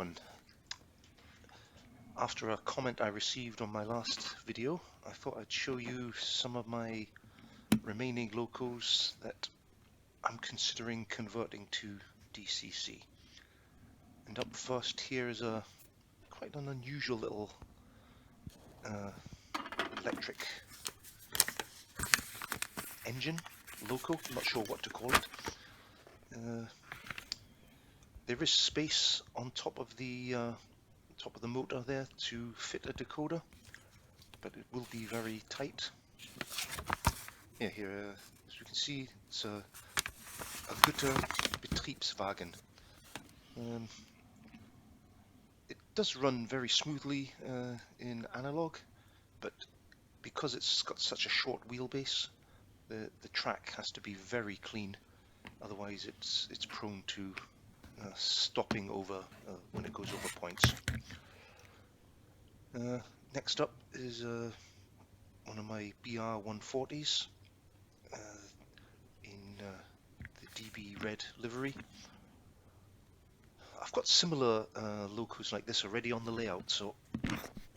everyone. After a comment I received on my last video, I thought I'd show you some of my remaining locos that I'm considering converting to DCC. And up first here is a quite an unusual little electric engine loco. I'm not sure what to call it. There is space on top of the motor there to fit a decoder, but it will be very tight. Yeah, here, as you can see, it's a guter Betriebswagen. It does run very smoothly in analog, but because it's got such a short wheelbase, the track has to be very clean. Otherwise, it's prone to stopping over when it goes over points. Next up is one of my BR140s in the DB red livery. I've got similar locos like this already on the layout, so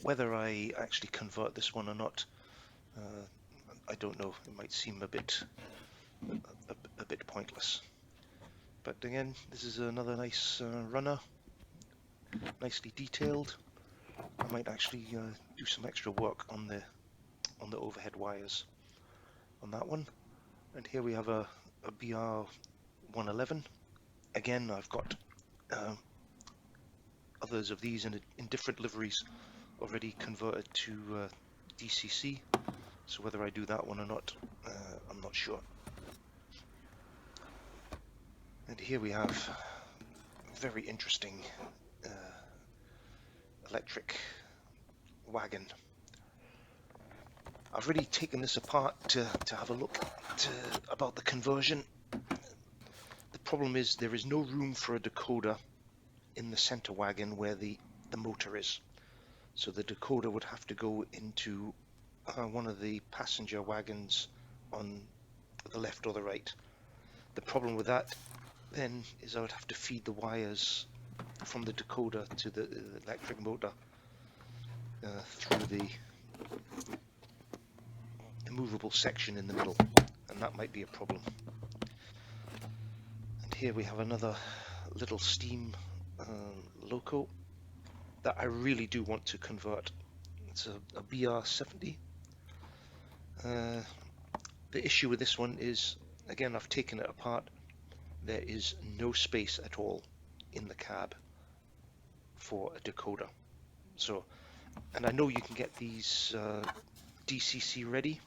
whether I actually convert this one or not, I don't know. It might seem a bit pointless. But again, this is another nice runner, nicely detailed. I might actually do some extra work on the overhead wires on that one. And here we have a BR111. Again, I've got others of these in different liveries already converted to DCC. So whether I do that one or not, I'm not sure. And here we have a very interesting electric wagon. I've really taken this apart to have a look about the conversion. The problem is there is no room for a decoder in the center wagon where the motor is. So the decoder would have to go into one of the passenger wagons on the left or the right. The problem with that then is I would have to feed the wires from the decoder to the electric motor through the movable section in the middle, and that might be a problem. And here we have another little steam loco that I really do want to convert. It's a BR70. The issue with this one is, again, I've taken it apart. There is no space at all in the cab for a decoder. So, and I know you can get these DCC ready,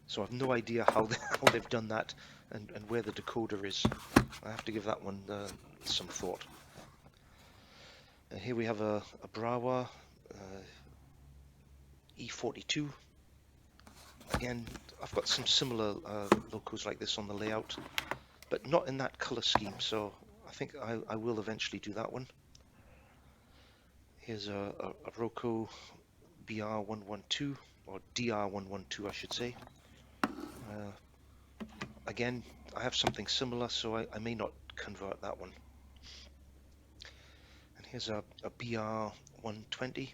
so I've no idea how they've done that and where the decoder is. I have to give that one some thought. And here we have a Brawa E42. Again, I've got some similar locos like this on the layout, but not in that color scheme, so I think I will eventually do that one. Here's a Roco BR112, or DR112 I should say. Again, I have something similar, so I may not convert that one. And here's a BR120.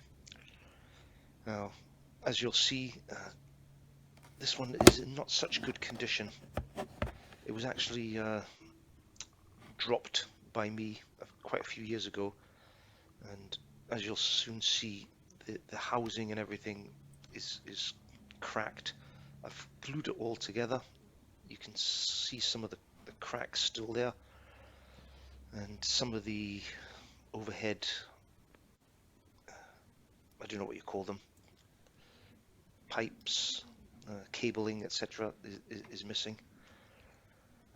Now, as you'll see, this one is in not such good condition. It was actually dropped by me quite a few years ago, and as you'll soon see, the housing and everything is cracked. I've glued it all together. You can see some of the cracks still there, and some of the overhead, I don't know what you call them, pipes, cabling, etc. is missing.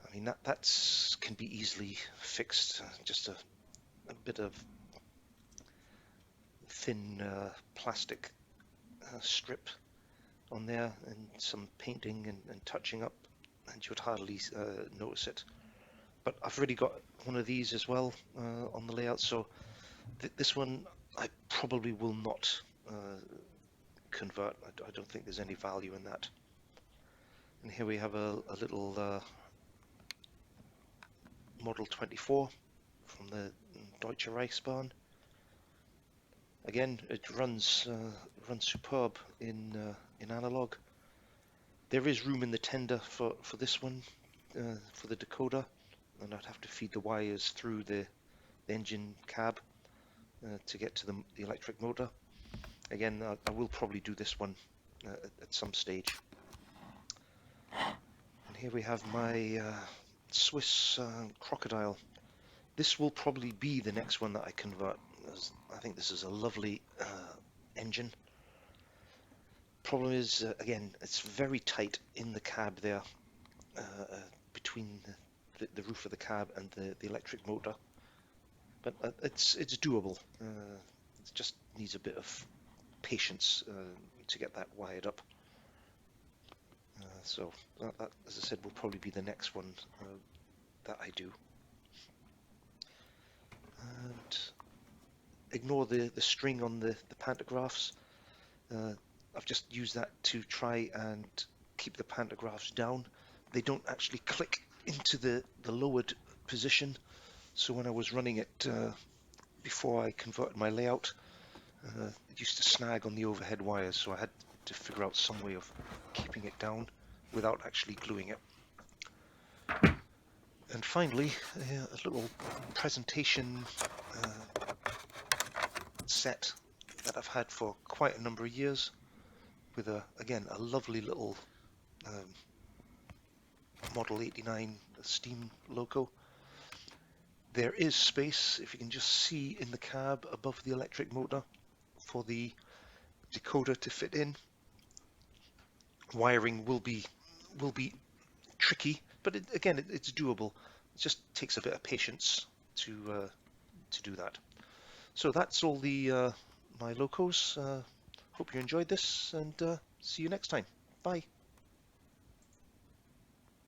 I mean, that can be easily fixed. Just a bit of thin plastic strip on there and some painting and touching up, and you would hardly notice it. But I've already got one of these as well on the layout, so this one I probably will not convert. I don't think there's any value in that. And here we have a little Model 24 from the Deutsche Reichsbahn. Again, it runs superb in analog. There is room in the tender for this one, for the decoder, and I'd have to feed the wires through the engine cab to get to the electric motor. Again, I will probably do this one at some stage. And here we have my Swiss crocodile. This will probably be the next one that I convert. I think this is a lovely engine. Problem is, again, it's very tight in the cab there, between the roof of the cab and the electric motor. But it's doable. It just needs a bit of patience to get that wired up. So that, as I said, will probably be the next one that I do. And ignore the string on the pantographs. I've just used that to try and keep the pantographs down. They don't actually click into the lowered position. So when I was running it before I converted my layout, it used to snag on the overhead wires, so I had to figure out some way of keeping it down without actually gluing it. And finally, a little presentation set that I've had for quite a number of years, with again a lovely little Model 89 steam loco. There is space, if you can just see in the cab above the electric motor, for the decoder to fit in. Wiring will be tricky, but again, it's doable. It just takes a bit of patience to do that. So that's all the my locos. Hope you enjoyed this, and see you next time. Bye.